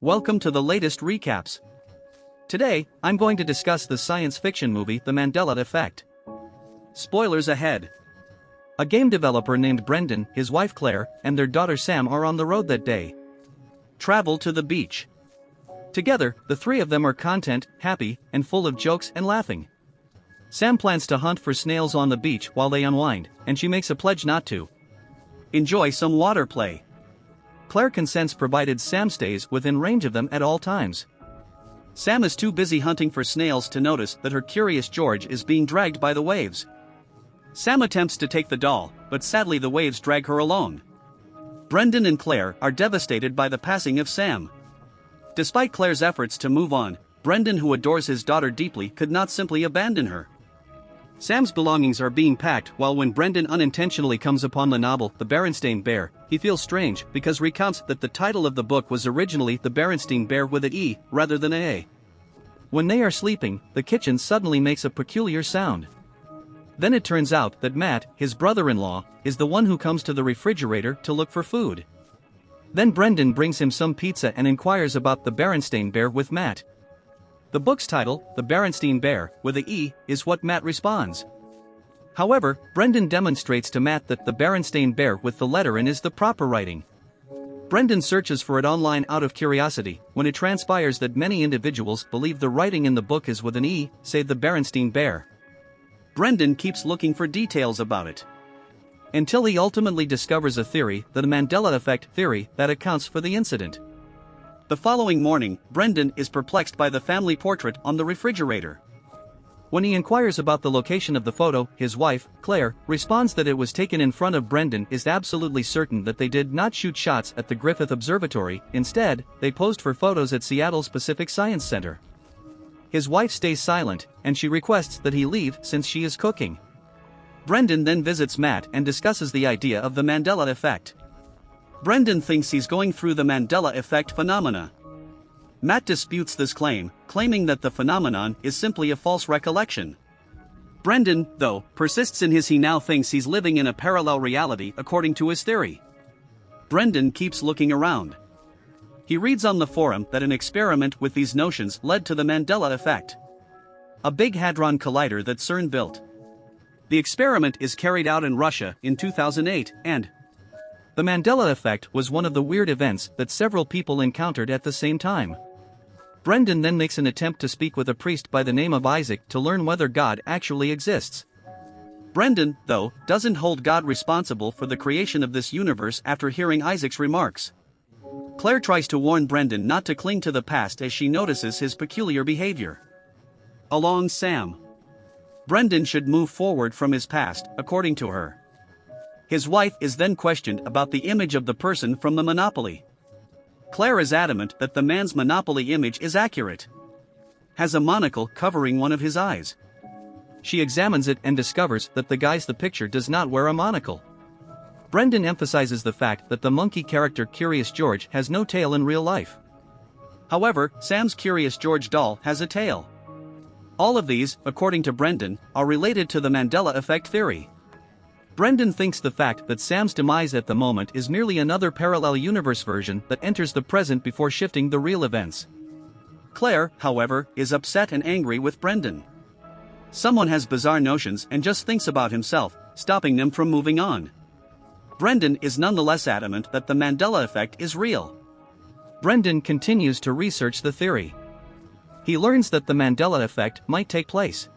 Welcome to the latest recaps. Today, I'm going to discuss the science fiction movie The Mandela Effect. Spoilers ahead. A game developer named Brendan, his wife Claire, and their daughter Sam are on the road that day. Travel to the beach. Together, the three of them are content, happy, and full of jokes and laughing. Sam plans to hunt for snails on the beach while they unwind, and she makes a pledge not to enjoy some water play. Claire consents provided Sam stays within range of them at all times. Sam is too busy hunting for snails to notice that her curious George is being dragged by the waves. Sam attempts to take the doll, but sadly the waves drag her along. Brendan and Claire are devastated by the passing of Sam. Despite Claire's efforts to move on, Brendan, who adores his daughter deeply, could not simply abandon her. Sam's belongings are being packed while when Brendan unintentionally comes upon the novel The Berenstain Bear, he feels strange because recounts that the title of the book was originally The Berenstain Bear with an E rather than an A. When they are sleeping, the kitchen suddenly makes a peculiar sound. Then it turns out that Matt, his brother-in-law, is the one who comes to the refrigerator to look for food. Then Brendan brings him some pizza and inquires about the Berenstain Bear with Matt. The book's title, The Berenstain Bear, with an E, is what Matt responds. However, Brendan demonstrates to Matt that the Berenstain Bear with the letter N is the proper writing. Brendan searches for it online out of curiosity, when it transpires that many individuals believe the writing in the book is with an E, save the Berenstain Bear. Brendan keeps looking for details about it, until he ultimately discovers a theory, the Mandela Effect theory, that accounts for the incident. The following morning, Brendan is perplexed by the family portrait on the refrigerator. When he inquires about the location of the photo, his wife, Claire, responds that it was taken in front of Brendan is absolutely certain that they did not shoot shots at the Griffith Observatory, instead, they posed for photos at Seattle's Pacific Science Center. His wife stays silent, and she requests that he leave since she is cooking. Brendan then visits Matt and discusses the idea of the Mandela Effect. Brendan thinks he's going through the Mandela Effect phenomena. Matt disputes this claim, claiming that the phenomenon is simply a false recollection. Brendan, though, persists in he now thinks he's living in a parallel reality according to his theory. Brendan keeps looking around. He reads on the forum that an experiment with these notions led to the Mandela Effect, a big hadron collider that CERN built. The experiment is carried out in Russia in 2008, and the Mandela Effect was one of the weird events that several people encountered at the same time. Brendan then makes an attempt to speak with a priest by the name of Isaac to learn whether God actually exists. Brendan, though, doesn't hold God responsible for the creation of this universe after hearing Isaac's remarks. Claire tries to warn Brendan not to cling to the past as she notices his peculiar behavior. Along Sam. Brendan should move forward from his past, according to her. His wife is then questioned about the image of the person from the Monopoly. Claire is adamant that the man's Monopoly image is accurate. Has a monocle covering one of his eyes. She examines it and discovers that the guy's the picture does not wear a monocle. Brendan emphasizes the fact that the monkey character Curious George has no tail in real life. However, Sam's Curious George doll has a tail. All of these, according to Brendan, are related to the Mandela Effect theory. Brendan thinks the fact that Sam's demise at the moment is merely another parallel universe version that enters the present before shifting the real events. Claire, however, is upset and angry with Brendan. Someone has bizarre notions and just thinks about himself, stopping them from moving on. Brendan is nonetheless adamant that the Mandela Effect is real. Brendan continues to research the theory. He learns that the Mandela Effect might take place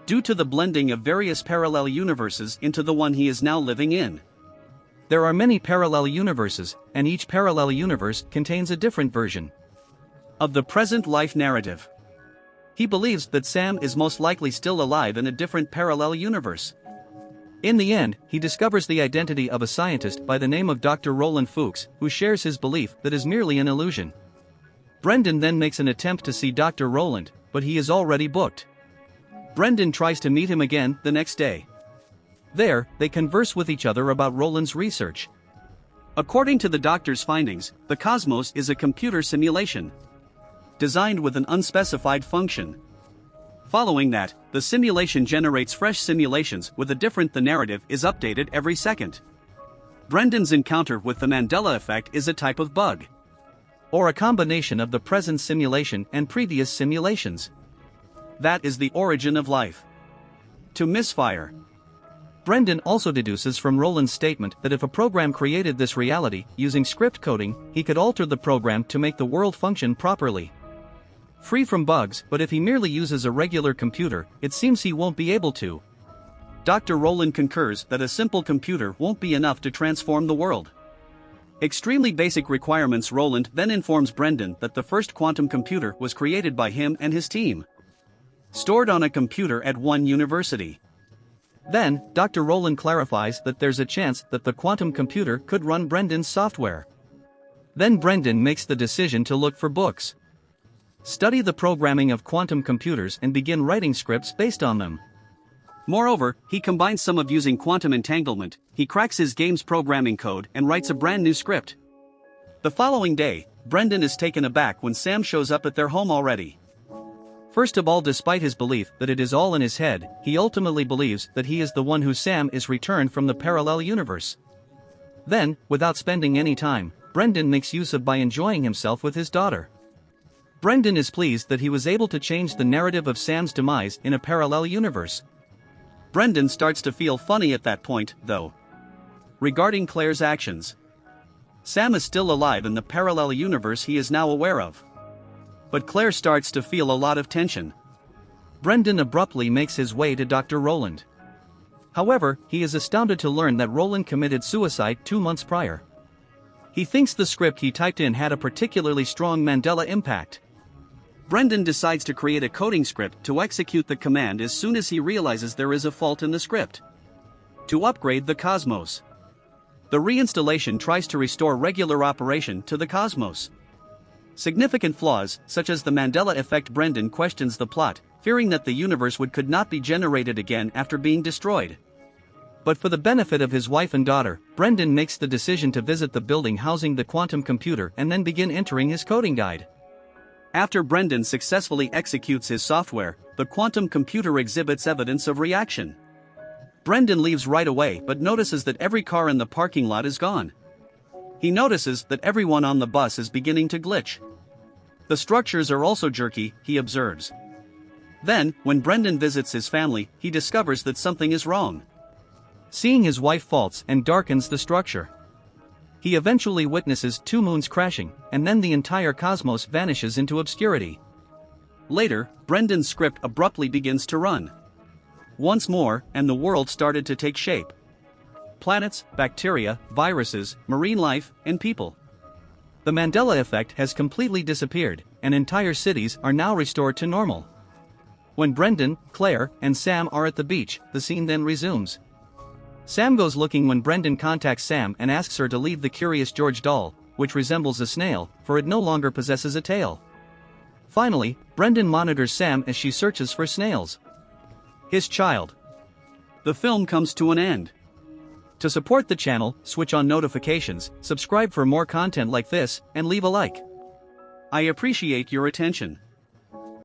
due to the blending of various parallel universes into the one he is now living in. There are many parallel universes, and each parallel universe contains a different version of the present life narrative. He believes that Sam is most likely still alive in a different parallel universe. In the end, he discovers the identity of a scientist by the name of Dr. Roland Fuchs, who shares his belief that is merely an illusion. Brendan then makes an attempt to see Dr. Roland, but he is already booked. Brendan tries to meet him again the next day. There, they converse with each other about Roland's research. According to the doctor's findings, the cosmos is a computer simulation designed with an unspecified function. Following that, the simulation generates fresh simulations with a different the narrative is updated every second. Brendan's encounter with the Mandela effect is a type of bug. or a combination of the present simulation and previous simulations. That is the origin of life. To misfire. Brendan also deduces from Roland's statement that if a program created this reality using script coding, he could alter the program to make the world function properly. Free from bugs, but if he merely uses a regular computer, it seems he won't be able to. Dr. Roland concurs that a simple computer won't be enough to transform the world. Extremely basic requirements. Roland then informs Brendan that the first quantum computer was created by him and his team, stored on a computer at one university. Then, Dr. Roland clarifies that there's a chance that the quantum computer could run Brendan's software. Then Brendan makes the decision to look for books, study the programming of quantum computers, and begin writing scripts based on them. Moreover, he combines some of using quantum entanglement. He cracks his game's programming code and writes a brand new script. The following day, Brendan is taken aback when Sam shows up at their home already. First of all, despite his belief that it is all in his head, he ultimately believes that he is the one who Sam is returned from the parallel universe. Then, without spending any time, Brendan makes use of by enjoying himself with his daughter. Brendan is pleased that he was able to change the narrative of Sam's demise in a parallel universe. Brendan starts to feel funny at that point, though. Regarding Claire's actions, Sam is still alive in the parallel universe he is now aware of. But Claire starts to feel a lot of tension. Brendan abruptly makes his way to Dr. Roland. However, he is astounded to learn that Roland committed suicide 2 months prior. He thinks the script he typed in had a particularly strong Mandela impact. Brendan decides to create a coding script to execute the command as soon as he realizes there is a fault in the script. To upgrade the cosmos. The reinstallation tries to restore regular operation to the cosmos. Significant flaws, such as the Mandela effect. Brendan questions the plot, fearing that the universe could not be generated again after being destroyed. But for the benefit of his wife and daughter, Brendan makes the decision to visit the building housing the quantum computer and then begin entering his coding guide. After Brendan successfully executes his software, the quantum computer exhibits evidence of reaction. Brendan leaves right away but notices that every car in the parking lot is gone. He notices that everyone on the bus is beginning to glitch. The structures are also jerky, he observes. Then, when Brendan visits his family, he discovers that something is wrong. Seeing his wife falls and darkens the structure. He eventually witnesses 2 moons crashing, and then the entire cosmos vanishes into obscurity. Later, Brendan's script abruptly begins to run. Once more, and the world started to take shape. Planets, bacteria, viruses, marine life, and people. The Mandela effect has completely disappeared, and entire cities are now restored to normal. When Brendan, Claire, and Sam are at the beach, the scene then resumes. Sam goes looking when Brendan contacts Sam and asks her to leave the Curious George doll, which resembles a snail, for it no longer possesses a tail. Finally, Brendan monitors Sam as she searches for snails. His child. The film comes to an end. To support the channel, switch on notifications, subscribe for more content like this, and leave a like. I appreciate your attention.